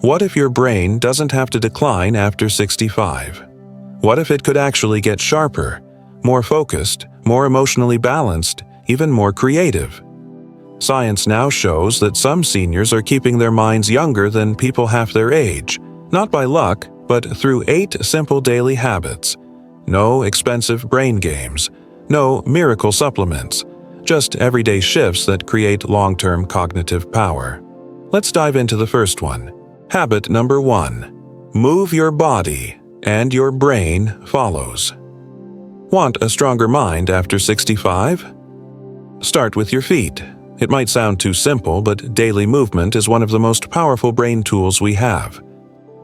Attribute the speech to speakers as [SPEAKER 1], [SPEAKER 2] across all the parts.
[SPEAKER 1] What if your brain doesn't have to decline after 65? What if it could actually get sharper, more focused, more emotionally balanced, even more creative? Science now shows that some seniors are keeping their minds younger than people half their age, not by luck, but through 8 simple daily habits. No expensive brain games, no miracle supplements, just everyday shifts that create long-term cognitive power. Let's dive into the first one. Habit number 1. Move your body, and your brain follows. Want a stronger mind after 65? Start with your feet. It might sound too simple, but daily movement is one of the most powerful brain tools we have.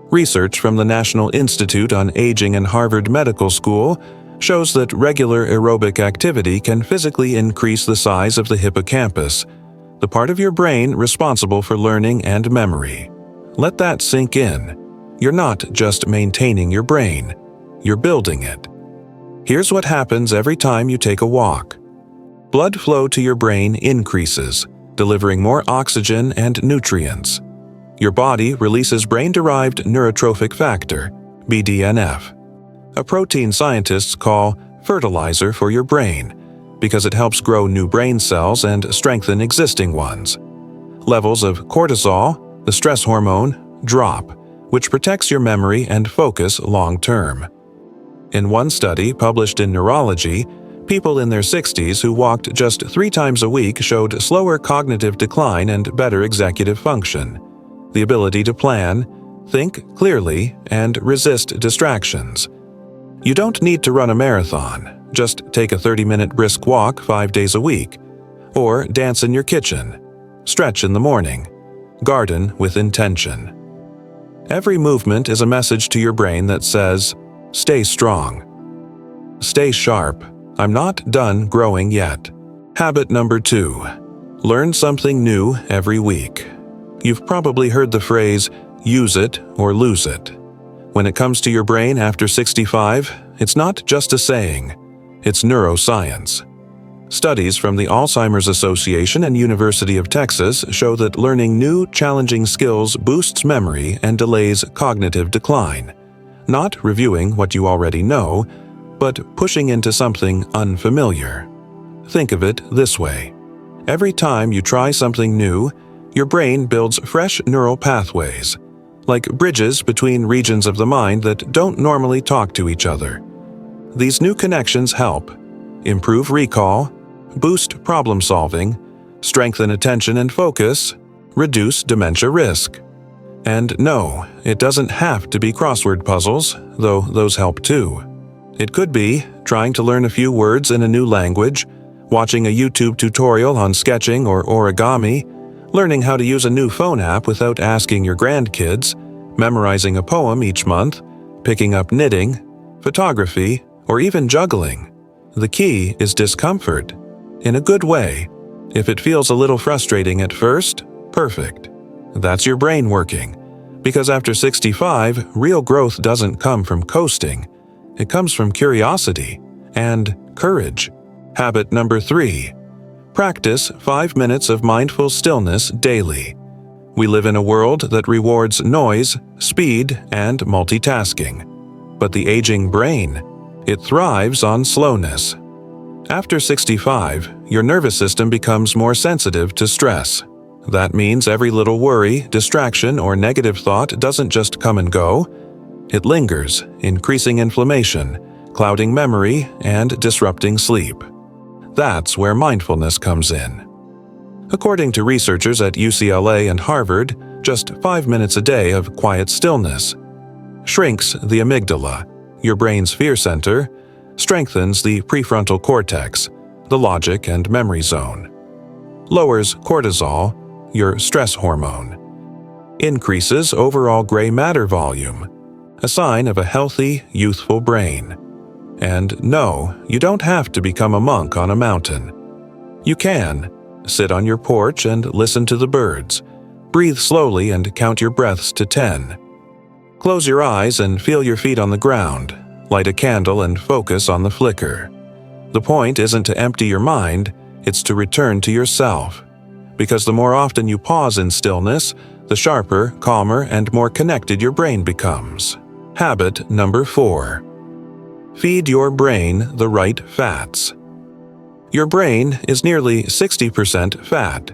[SPEAKER 1] Research from the National Institute on Aging and Harvard Medical School shows that regular aerobic activity can physically increase the size of the hippocampus, the part of your brain responsible for learning and memory. Let that sink in. You're not just maintaining your brain, you're building it. Here's what happens every time you take a walk. Blood flow to your brain increases, delivering more oxygen and nutrients. Your body releases brain-derived neurotrophic factor, BDNF, a protein scientists call fertilizer for your brain, because it helps grow new brain cells and strengthen existing ones. Levels of cortisol, the stress hormone, drop, which protects your memory and focus long-term. In one study published in Neurology, people in their 60s who walked just 3 times a week showed slower cognitive decline and better executive function, the ability to plan, think clearly, and resist distractions. You don't need to run a marathon, just take a 30-minute brisk walk 5 days a week, or dance in your kitchen, stretch in the morning, garden with intention. Every movement is a message to your brain that says, stay strong. Stay sharp. I'm not done growing yet. Habit number 2. Learn something new every week. You've probably heard the phrase, use it or lose it. When it comes to your brain after 65, it's not just a saying, it's neuroscience. Studies from the Alzheimer's Association and University of Texas show that learning new, challenging skills boosts memory and delays cognitive decline. Not reviewing what you already know, but pushing into something unfamiliar. Think of it this way. Every time you try something new, your brain builds fresh neural pathways, like bridges between regions of the mind that don't normally talk to each other. These new connections help improve recall, boost problem solving, strengthen attention and focus, reduce dementia risk. And no, it doesn't have to be crossword puzzles, though those help too. It could be trying to learn a few words in a new language, watching a YouTube tutorial on sketching or origami, learning how to use a new phone app without asking your grandkids, memorizing a poem each month, picking up knitting, photography, or even juggling. The key is discomfort. In a good way. If it feels a little frustrating at first, perfect. That's your brain working. Because after 65, real growth doesn't come from coasting. It comes from curiosity and courage. Habit number 3. Practice 5 minutes of mindful stillness daily. We live in a world that rewards noise, speed, and multitasking. But the aging brain, it thrives on slowness. After 65, your nervous system becomes more sensitive to stress. That means every little worry, distraction, or negative thought doesn't just come and go. It lingers, increasing inflammation, clouding memory, and disrupting sleep. That's where mindfulness comes in. According to researchers at UCLA and Harvard, just 5 minutes a day of quiet stillness shrinks the amygdala, your brain's fear center, strengthens the prefrontal cortex, the logic and memory zone, lowers cortisol, your stress hormone, increases overall gray matter volume, a sign of a healthy, youthful brain. And no, you don't have to become a monk on a mountain. You can sit on your porch and listen to the birds, breathe slowly and count your breaths to 10. Close your eyes and feel your feet on the ground, light a candle and focus on the flicker. The point isn't to empty your mind, it's to return to yourself. Because the more often you pause in stillness, the sharper, calmer, and more connected your brain becomes. Habit number 4. Feed your brain the right fats. Your brain is nearly 60% fat.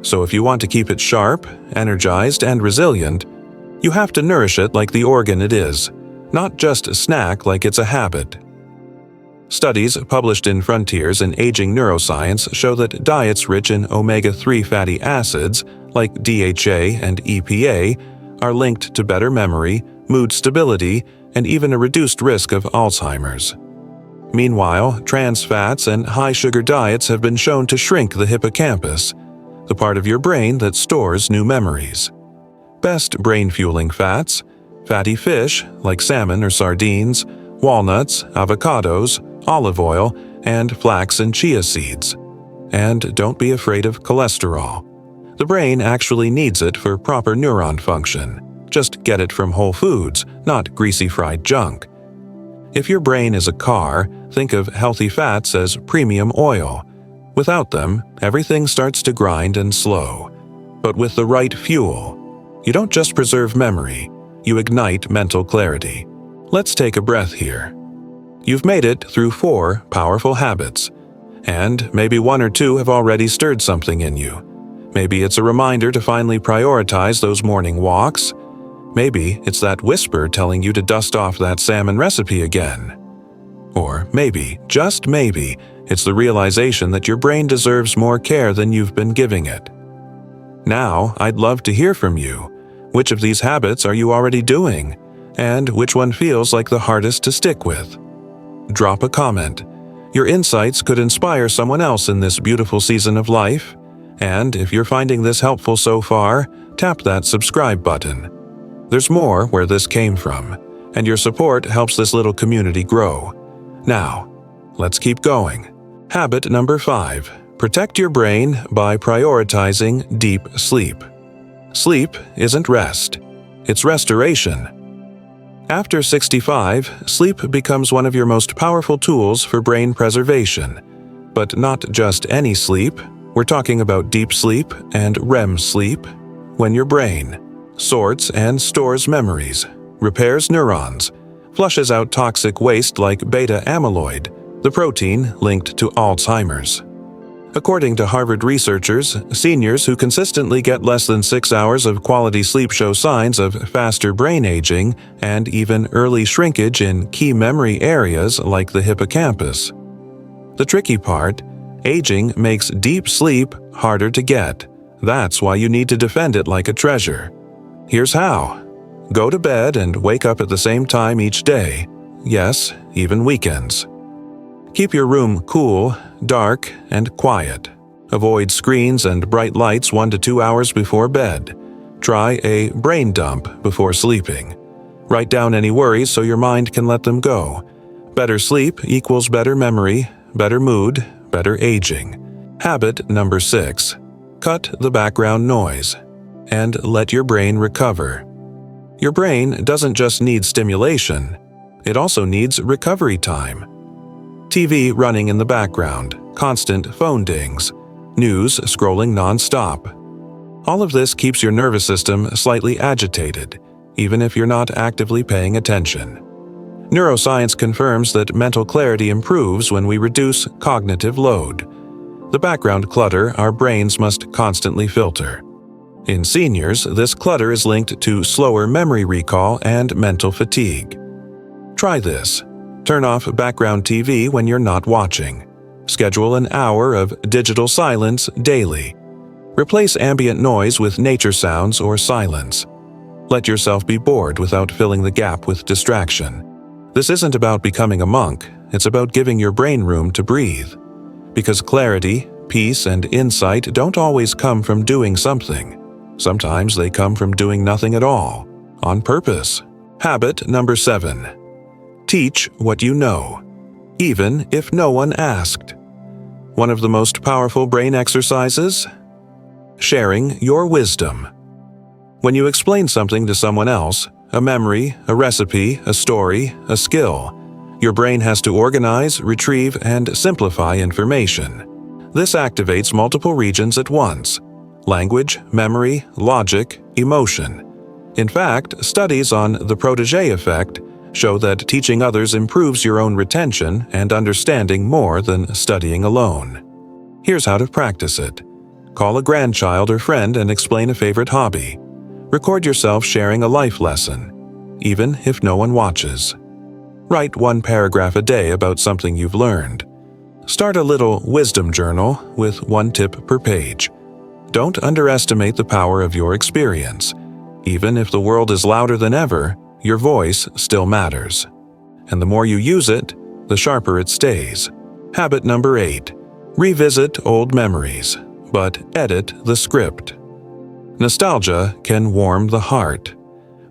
[SPEAKER 1] So if you want to keep it sharp, energized, and resilient, you have to nourish it like the organ it is, not just a snack like it's a habit. Studies published in Frontiers in Aging Neuroscience show that diets rich in omega-3 fatty acids, like DHA and EPA, are linked to better memory, mood stability, and even a reduced risk of Alzheimer's. Meanwhile, trans fats and high-sugar diets have been shown to shrink the hippocampus, the part of your brain that stores new memories. Best brain-fueling fats: fatty fish, like salmon or sardines, walnuts, avocados, olive oil, and flax and chia seeds. And don't be afraid of cholesterol. The brain actually needs it for proper neuron function. Just get it from whole foods, not greasy fried junk. If your brain is a car, think of healthy fats as premium oil. Without them, everything starts to grind and slow. But with the right fuel, you don't just preserve memory, you ignite mental clarity. Let's take a breath here. You've made it through 4 powerful habits, and maybe 1 or 2 have already stirred something in you. Maybe it's a reminder to finally prioritize those morning walks. Maybe it's that whisper telling you to dust off that salmon recipe again. Or maybe, just maybe, it's the realization that your brain deserves more care than you've been giving it. Now, I'd love to hear from you. Which of these habits are you already doing? And which one feels like the hardest to stick with? Drop a comment. Your insights could inspire someone else in this beautiful season of life. And if you're finding this helpful so far, tap that subscribe button. There's more where this came from, and your support helps this little community grow. Now, let's keep going. Habit number 5. Protect your brain by prioritizing deep sleep. Sleep isn't rest. It's restoration. After 65, sleep becomes one of your most powerful tools for brain preservation. But not just any sleep. We're talking about deep sleep and REM sleep, when your brain sorts and stores memories, repairs neurons, flushes out toxic waste like beta amyloid, the protein linked to Alzheimer's. According to Harvard researchers, seniors who consistently get less than 6 hours of quality sleep show signs of faster brain aging and even early shrinkage in key memory areas like the hippocampus. The tricky part: aging makes deep sleep harder to get. That's why you need to defend it like a treasure. Here's how. Go to bed and wake up at the same time each day. Yes, even weekends. Keep your room cool, dark, and quiet. Avoid screens and bright lights 1 to 2 hours before bed. Try a brain dump before sleeping. Write down any worries so your mind can let them go. Better sleep equals better memory, better mood, better aging. Habit number 6. Cut the background noise and let your brain recover. Your brain doesn't just need stimulation, it also needs recovery time. TV running in the background, constant phone dings, news scrolling non-stop. All of this keeps your nervous system slightly agitated, even if you're not actively paying attention. Neuroscience confirms that mental clarity improves when we reduce cognitive load, the background clutter our brains must constantly filter. In seniors, this clutter is linked to slower memory recall and mental fatigue. Try this. Turn off background TV when you're not watching. Schedule an hour of digital silence daily. Replace ambient noise with nature sounds or silence. Let yourself be bored without filling the gap with distraction. This isn't about becoming a monk, it's about giving your brain room to breathe. Because clarity, peace, and insight don't always come from doing something. Sometimes they come from doing nothing at all, on purpose. Habit number 7. Teach what you know, even if no one asked. One of the most powerful brain exercises? Sharing your wisdom. When you explain something to someone else, a memory, a recipe, a story, a skill, your brain has to organize, retrieve, and simplify information. This activates multiple regions at once: language, memory, logic, emotion. In fact, studies on the protege effect show that teaching others improves your own retention and understanding more than studying alone. Here's how to practice it. Call a grandchild or friend and explain a favorite hobby. Record yourself sharing a life lesson, even if no one watches. Write 1 paragraph a day about something you've learned. Start a little wisdom journal with 1 tip per page. Don't underestimate the power of your experience. Even if the world is louder than ever, your voice still matters. And the more you use it, the sharper it stays. Habit number 8. Revisit old memories, but edit the script. Nostalgia can warm the heart,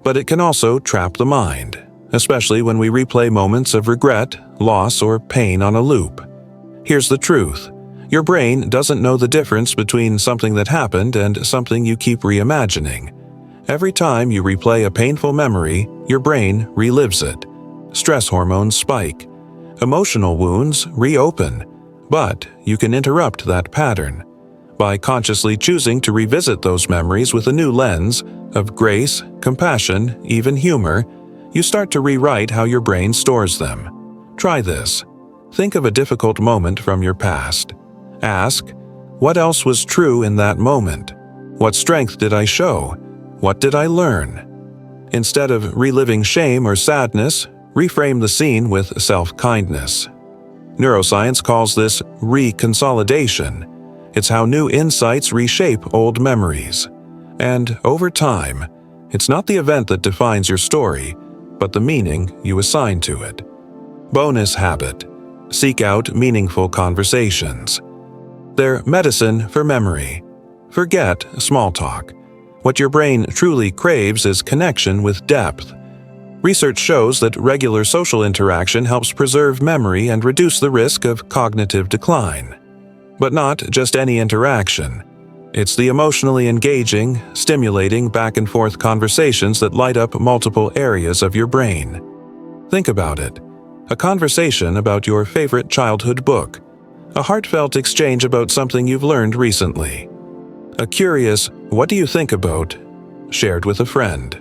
[SPEAKER 1] but it can also trap the mind, especially when we replay moments of regret, loss, or pain on a loop. Here's the truth. Your brain doesn't know the difference between something that happened and something you keep reimagining. Every time you replay a painful memory, your brain relives it. Stress hormones spike. Emotional wounds reopen. But you can interrupt that pattern. By consciously choosing to revisit those memories with a new lens of grace, compassion, even humor, you start to rewrite how your brain stores them. Try this. Think of a difficult moment from your past. Ask, what else was true in that moment? What strength did I show? What did I learn? Instead of reliving shame or sadness, reframe the scene with self-kindness. Neuroscience calls this reconsolidation. It's how new insights reshape old memories. And over time, it's not the event that defines your story, but the meaning you assign to it. Bonus habit. Seek out meaningful conversations. They're medicine for memory. Forget small talk. What your brain truly craves is connection with depth. Research shows that regular social interaction helps preserve memory and reduce the risk of cognitive decline. But not just any interaction. It's the emotionally engaging, stimulating back-and-forth conversations that light up multiple areas of your brain. Think about it. A conversation about your favorite childhood book. A heartfelt exchange about something you've learned recently. A curious, what do you think about, shared with a friend.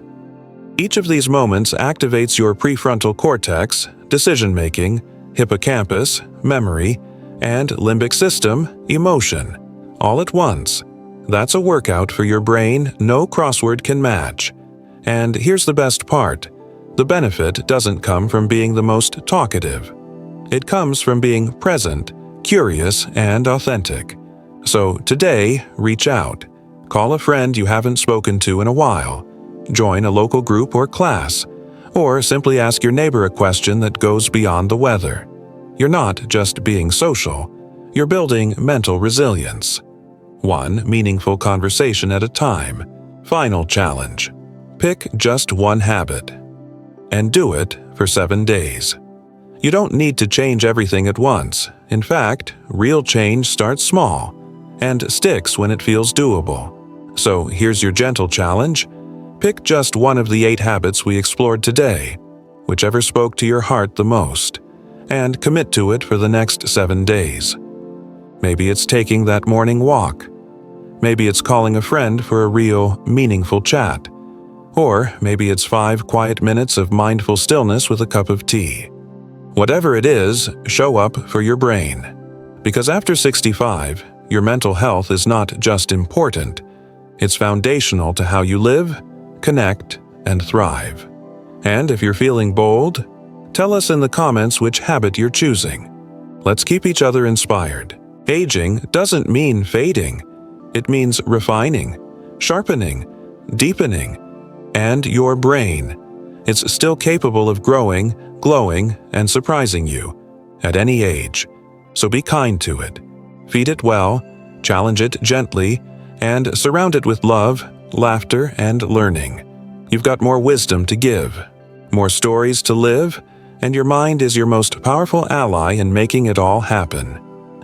[SPEAKER 1] Each of these moments activates your prefrontal cortex, decision-making, hippocampus, memory, and limbic system, emotion, all at once. That's a workout for your brain no crossword can match. And here's the best part. The benefit doesn't come from being the most talkative. It comes from being present, curious, and authentic. So today, reach out. Call a friend you haven't spoken to in a while. Join a local group or class. Or simply ask your neighbor a question that goes beyond the weather. You're not just being social. You're building mental resilience. 1 meaningful conversation at a time. Final challenge. Pick just 1 habit. And do it for 7 days. You don't need to change everything at once. In fact, real change starts small and sticks when it feels doable. So here's your gentle challenge. Pick just 1 of the 8 habits we explored today, whichever spoke to your heart the most, and commit to it for the next 7 days. Maybe it's taking that morning walk. Maybe it's calling a friend for a real, meaningful chat. Or maybe it's 5 quiet minutes of mindful stillness with a cup of tea. Whatever it is, show up for your brain. Because after 65, your mental health is not just important, it's foundational to how you live, connect, and thrive. And if you're feeling bold, tell us in the comments which habit you're choosing. Let's keep each other inspired. Aging doesn't mean fading. It means refining, sharpening, deepening. And your brain. It's still capable of growing, glowing, and surprising you at any age. So be kind to it. Feed it well, challenge it gently, and surround it with love, laughter, and learning. You've got more wisdom to give, more stories to live, and your mind is your most powerful ally in making it all happen.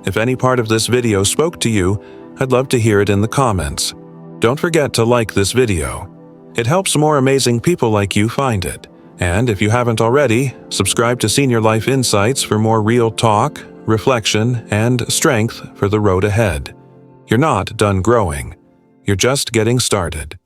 [SPEAKER 1] If any part of this video spoke to you, I'd love to hear it in the comments. Don't forget to like this video. It helps more amazing people like you find it. And if you haven't already, subscribe to Senior Life Insights for more real talk, reflection, and strength for the road ahead. You're not done growing. You're just getting started.